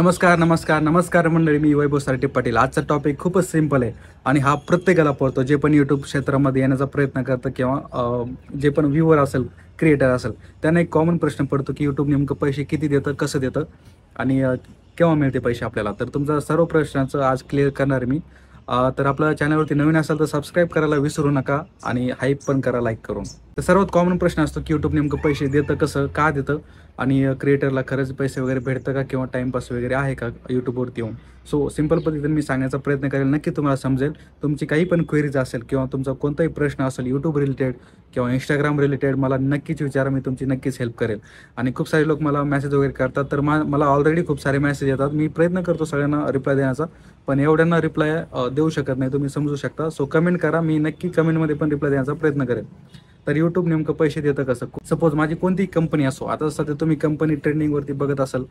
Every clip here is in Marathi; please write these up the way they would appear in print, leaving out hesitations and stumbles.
नमस्कार मंडळी. मी वैभव सारटे पाटील. आजचा टॉपिक खूपच सिंपल आहे आणि हा प्रत्येकाला पडतो, जे पण यूट्यूब क्षेत्रामध्ये येण्याचा प्रयत्न करतं किंवा जे पण व्ह्यूवर असेल, क्रिएटर असेल, त्यांना एक कॉमन प्रश्न पडतो की यूट्यूब नेमकं पैसे किती देतं, कसं देतं आणि केव्हा मिळते पैसे आपल्याला. तर तुमचा सर्व प्रश्नाचं आज क्लिअर करणार मी. तर आपल्या चॅनलवरती नवीन असाल तर सबस्क्राईब करायला विसरू नका आणि हाईप पण करा लाईक करून. तर सर्वात कॉमन प्रश्न असतो की यूट्यूब नेमकं पैसे देतं कसं, का देतं आणि क्रिएटरला खरंच पैसे वगैरे भेटतं का किंवा टाईमपास वगैरे आहे का यूट्यूबवरती येऊन. सो सिंपल पद्धतीने मी सांगण्याचा प्रयत्न करेल, नक्की तुम्हाला समजेल. तुमची काही पण क्वेरीज असेल किंवा तुमचा कोणताही प्रश्न असेल यूट्यूब रिलेटेड किंवा इंस्टाग्राम रिलेटेड, मला नक्कीच विचारा, मी तुमची नक्कीच हेल्प करेल. आणि खूप सारे लोक मला मेसेज वगैरे करतात, तर मला ऑलरेडी खूप सारे मेसेज येतात. मी प्रयत्न करतो सगळ्यांना रिप्लाय देण्याचा, पण एवढ्यांना रिप्लाय देऊ शकत नाही, तुम्ही समजू शकता. सो कमेंट करा, मी नक्की कमेंटमध्ये पण रिप्लाय देण्याचा प्रयत्न करेल. तर यूट्यूब नेमकं पैसे देतं कसं. सपोज माझी कोणतीही कंपनी असो, आता सध्या तुम्ही कंपनी ट्रेंडिंगवरती बघत असाल,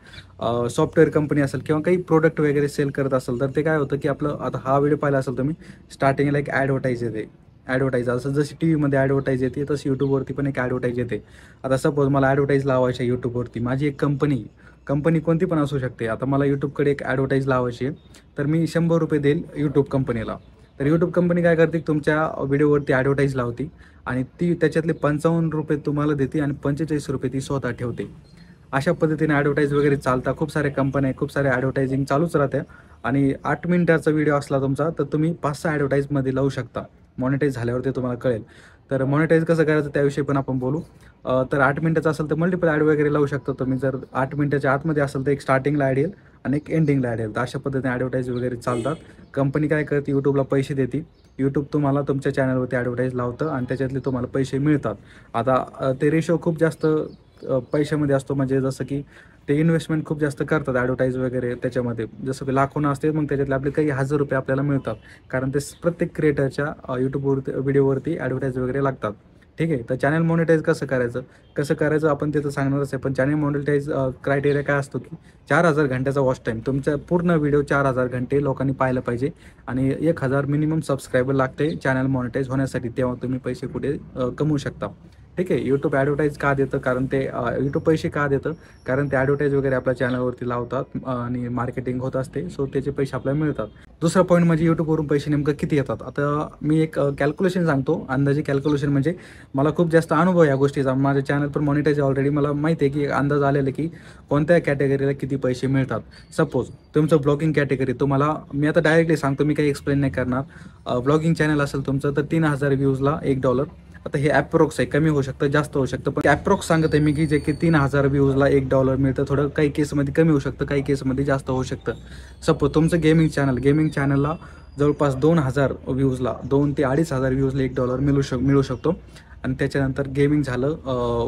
सॉफ्टवेअर कंपनी असेल किंवा काही प्रोडक्ट वगैरे सेल करत असेल, तर ते काय होतं की आपलं, आता हा व्हिडिओ पाहिला असेल तुम्ही, स्टार्टिंगला एक ॲडव्हर्टाईज येते. असं जशी टी व्हीमध्ये ॲडव्हर्टाईज येते, तशी यूट्यूबवरती पण एक ॲडव्हर्टाईज येते. आता सपोज मला ॲडव्हर्टाईज लावायची आहे यूट्यूबवरती, माझी एक कंपनी कोणती पण असू शकते. आता मला यूट्यूबकडे एक ॲडव्हर्टाईज लावायची आहे, तर मी ₹100 देईल यूट्यूब कंपनीला. तर यूट्यूब कंपनी काय करते, तुमच्या व्हिडिओवरती ॲडव्हर्टाईज लावते आणि ती त्याच्यातले ₹55 तुम्हाला देते आणि ₹45 ती स्वतः ठेवते. अशा पद्धतीने ॲडव्हर्टाईज वगैरे चालतात. खूप साऱ्या कंपन्या, खूप साऱ्या ॲडव्हर्टायझिंग चालूच राहत्या. आणि 8 मिनिटाचा व्हिडिओ असला तुमचा, तर तुम्ही 5-6 ॲडव्हर्टाईजमध्ये लावू शकता. मॉनिटाईज झाल्यावर ते तुम्हाला कळेल. तर मॉनिटाईज कसं करायचं त्याविषयी पण आपण बोलू. तर 8 मिनिटाचा असेल तर मल्टिपल ॲड वगैरे लावू शकता तुम्ही. जर 8 मिनिटाच्या आतमध्ये असेल तर एक स्टार्टिंगला ॲड येईल आणि एक एंडिंगला ॲड येईल. तर अशा पद्धतीने ॲडव्हर्टाईज वगैरे चालतात. कंपनी काय करते, यूट्यूबला पैसे देते. यूट्यूब तुम्हाला तुमच्या चॅनलवरती ॲडव्हर्टाईज लावतं आणि त्याच्यातले तुम्हाला पैसे मिळतात. आता ते रेशो खूप जास्त पैशामध्ये असतो, म्हणजे जसं की ते इन्व्हेस्टमेंट खूप जास्त करतात ॲडव्हर्टाईज वगैरे त्याच्यामध्ये. जसं की लाखोनं असते, मग त्याच्यातले आपले काही ₹1000 आपल्याला मिळतात, कारण ते प्रत्येक क्रिएटरच्या यूट्यूबवरती व्हिडिओवरती ॲडव्हर्टाईज वगैरे लागतात. ठीक आहे. तर चॅनल मॉनिटाईज कसं करायचं आपण तिथं सांगणारच आहे. पण चॅनल मॉनिटाईज क्रायटेरिया काय असतो की 4000 घंट्याचा वॉच टाईम. तुमचा पूर्ण व्हिडिओ 4000 घंटे लोकांनी पाहिलं पाहिजे आणि 1000 मिनिमम सबस्क्रायबर लागते चॅनल मॉनिटाईज होण्यासाठी. तेव्हा तुम्ही पैसे कुठे कमवू शकता. ठीक आहे. यूट्यूब ॲडव्हर्टाईज का देतं, कारण ते यूट्यूब पैसे का देतं, कारण ते ॲडव्हर्टाईज वगैरे आपल्या चॅनलवरती लावतात आणि मार्केटिंग होत असते. सो त्याचे पैसे आपल्याला मिळतात. दुसरा पॉईंट म्हणजे यूट्यूबवरून पैसे नेमकं किती येतात. आता मी एक कॅल्क्युलेशन सांगतो, अंदाजे कॅल्क्युलेशन. म्हणजे मला खूप जास्त अनुभव या गोष्टीचा. माझं चॅनल पण मॉनिटाईज ऑलरेडी. मला माहिती आहे की अंदाज आलेला की कोणत्या कॅटेगरीला किती पैसे मिळतात. सपोज तुमचं ब्लॉगिंग कॅटेगरी, तुम्हाला मी आता डायरेक्टली सांगतो, मी काही एक्सप्लेन नाही करणार. ब्लॉगिंग चॅनल असेल तुमचं तर 3000 व्ह्यूजला $1. आता हे ॲप्रोक्स आहे, कमी होऊ शकतं, जास्त होऊ शकतं, पण ॲप्रोक्स सांगत आहे मी की जे की 3000 व्ह्यूजला $1 मिळतं. थोडं काही केसमध्ये कमी होऊ शकतं, काही केसमध्ये जास्त होऊ शकतं. सपोज तुमचं गेमिंग चॅनलला जवळपास 2000 व्ह्यूजला, 2 ते 2500 व्ह्यूजला $1 मिळू शकतो. आणि त्याच्यानंतर गेमिंग झालं,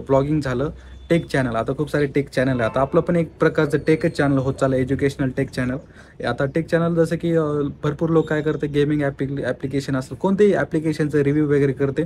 व्लॉगिंग झालं, टेक चॅनल. आता खूप सारे टेक चॅनल आहे. आता आपलं पण एक प्रकारचं टेकच चॅनल होत चाललं, एज्युकेशनल टेक चॅनल. आता टेक चॅनल जसं की भरपूर लोक काय करते, गेमिंग ॲप्लिकेशन असेल, कोणतेही ॲप्लिकेशनचं रिव्ह्यू वगैरे करते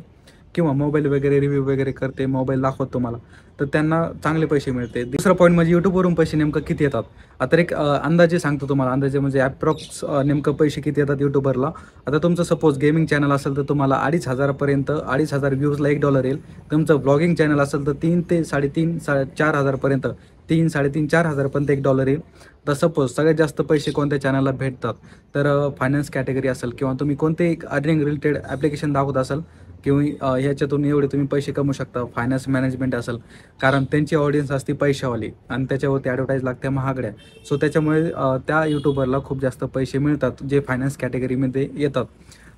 किंवा मोबाईल वगैरे रिव्ह्यू वगैरे करते, मोबाईल दाखवत तुम्हाला, तर त्यांना चांगले पैसे मिळते. दुसरा पॉईंट म्हणजे यूट्यूबवरून पैसे नेमकं किती येतात. आता एक अंदाजे सांगतो तुम्हाला, अंदाजे म्हणजे ॲप्रॉक्स नेमकं पैसे किती येतात यूट्यूबरला. आता तुमचं सपोज गेमिंग चॅनल असेल तर तुम्हाला 2500 व्ह्यूजला $1 येईल. तुमचं ब्लॉगिंग चॅनल असेल तर 3 ते 3,500-4,000 पर्यंत, 3-3,500-4,000 पर्यंत $1 येईल. तर सपोज सगळ्यात जास्त पैसे कोणत्या चॅनलला भेटतात, तर फायनान्स कॅटेगरी असेल किंवा तुम्ही कोणतेही अर्निंग रिलेटेड ॲप्लिकेशन दाखवत असाल किंवा ह्याच्यातून एवढे तुम्ही पैसे कमवू शकता. फायनान्स मॅनेजमेंट असेल, कारण त्यांची ऑडियन्स असते पैशावाली आणि त्याच्यावरती ॲडव्हर्टाईज लागते महागड्या. सो त्याच्यामुळे त्या यूट्यूबरला खूप जास्त पैसे मिळतात, जे फायनान्स कॅटेगरीमध्ये येतात.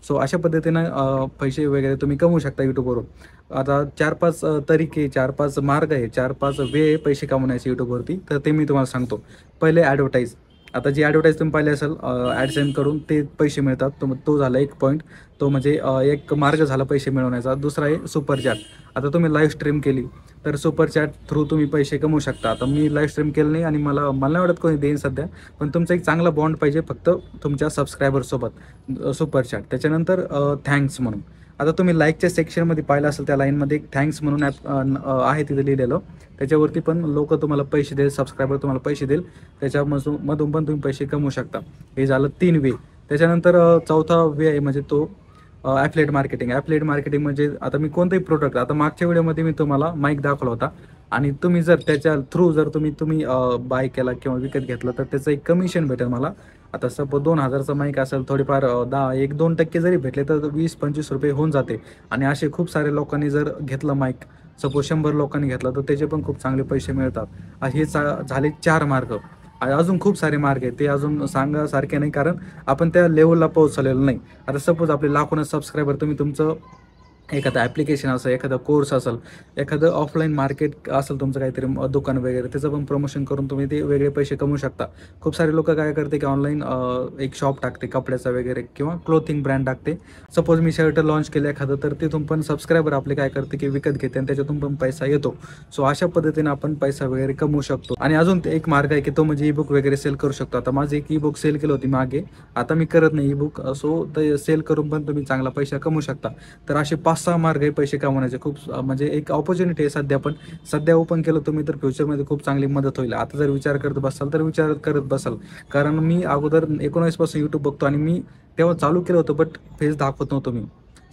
सो अशा पद्धतीनं पैसे वगैरे तुम्ही कमवू शकता यूट्यूबवरून. आता 4-5 तरीके, 4-5 मार्ग आहे, 4-5 वे आहे पैसे कमवण्याचे यूट्यूबवरती. तर ते मी तुम्हाला सांगतो. पहिले ॲडव्हर्टाईज. आता जी ॲडव्हर्टाईज तुम्ही पाहिली असेल, ॲडसेंड करून ते पैसे मिळतात. तो झाला एक पॉईंट. तो म्हणजे एक मार्ग झाला पैसे मिळवण्याचा. दुसरा आहे सुपर चॅट. आता तुम्ही लाईव्ह स्ट्रीम केली तर सुपर चॅट थ्रू तुम्ही पैसे कमवू शकता. आता मी लाईव्ह स्ट्रीम केलं नाही आणि मला नाही वाटत कोणी देईन सध्या, पण तुमचा एक चांगला बॉन्ड पाहिजे फक्त तुमच्या सबस्क्रायबरसोबत. Super chat. त्याच्यानंतर थँक्स म्हणून. आता तुम्ही लाईकच्या सेक्शनमध्ये पाहिलं असेल, त्या लाईनमध्ये एक थँक्स म्हणून आहे तिथं लिहिलेलं. त्याच्यावरती पण लोक तुम्हाला पैसे देईल, सबस्क्रायबर तुम्हाला पैसे देईल, त्याच्यामधून पण तुम्ही पैसे कमवू शकता. हे झालं 3 वे. त्याच्यानंतर चौथा वे आहे म्हणजे तो ॲफिलिएट मार्केटिंग. ॲफिलिएट मार्केटिंग म्हणजे आता मी कोणतेही प्रोडक्ट, आता मागच्या व्हिडिओमध्ये मी तुम्हाला माईक दाखवला होता. आणि तुम्ही जर त्याच्या थ्रू जर तुम्ही बाय केला किंवा विकत घेतला तर त्याचं एक कमिशन भेटेल मला. आता सपोज 2,000चा माईक असेल, थोडीफार 1-2% जरी भेटले तर 20-25 रुपये होऊन जाते. आणि असे खूप सारे लोकांनी जर घेतलं माईक, सपोज 100 लोकांनी घेतला तर त्याचे पण खूप चांगले पैसे मिळतात. हे झाले 4 मार्ग. आणि अजून खूप सारे मार्ग आहेत, ते अजून सांगासारखे नाही, कारण आपण त्या लेवलला पोहोचलेलो नाही. आता सपोज आपले लाखोना सबस्क्रायबर, तुम्ही तुमचं एखादं ॲप्लिकेशन असेल, एखादा कोर्स असेल, एखादं ऑफलाईन मार्केट असेल तुमचं काहीतरी दुकान वगैरे, त्याचं पण प्रमोशन करून तुम्ही ते वेगळे पैसे कमवू शकता. खूप सारे लोकं काय करते की ऑनलाईन एक शॉप टाकते कपड्याचा वगैरे किंवा क्लोथिंग ब्रँड टाकते. सपोज मी शर्ट लॉन्च केलं एखादं, तर तिथून पण सबस्क्रायबर आपले काय करते की विकत घेते आणि त्याच्यातून पण पैसा येतो. सो अशा पद्धतीने आपण पैसा वगैरे कमवू शकतो. आणि अजून ते एक मार्ग आहे की तो म्हणजे ईबुक वगैरे सेल करू शकतो. आता माझं एक ईबुक सेल केलं होती मागे, आता मी करत नाही ईबुक. सो ते सेल करून पण तुम्ही चांगला पैसा कमवू शकता. तर असे 5-6 मार्ग आहे पैसे कमवण्याचे. खूप म्हणजे एक ऑपॉर्च्युनिटी आहे सध्या, पण सध्या ओपन केलं तुम्ही तर फ्युचरमध्ये खूप चांगली मदत होईल. आता जर विचार करत बसाल तर विचार करत बसाल, कारण मी अगोदर 19 पासून यूट्यूब बघतो आणि मी तेव्हा चालू केलं होतं, बट फेस दाखवत नव्हतो मी.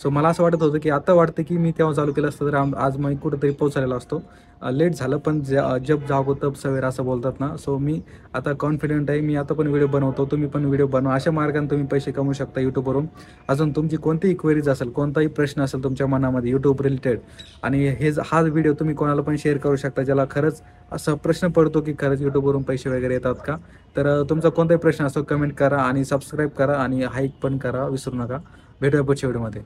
सो मला असं वाटत होतं की आता वाटतं की मी तेव्हा चालू केलं असतं तर आज मी कुठेतरी पोहोचलेलो असतो. लेट झालं, पण जब जागो तब सवेरा असं बोलतात ना. सो मी आता कॉन्फिडंट आहे, मी आता पण व्हिडिओ बनवतो, तुम्ही पण व्हिडिओ बनवा. अशा मार्गाने तुम्ही पैसे कमवू शकता यूट्यूबवरून. अजून तुमची कोणतीही क्वेरीज असेल, कोणताही प्रश्न असेल तुमच्या मनामध्ये यूट्यूब रिलेटेड, आणि हा व्हिडिओ तुम्ही कोणाला पण शेअर करू शकता ज्याला खरंच असा प्रश्न पडतो की खरंच यूट्यूबवरून पैसे वगैरे येतात का. तर तुमचा कोणताही प्रश्न असतो कमेंट करा आणि सबस्क्राईब करा आणि हाईक पण करा विसरू नका. भेटूया पुढच्या व्हिडिओमध्ये.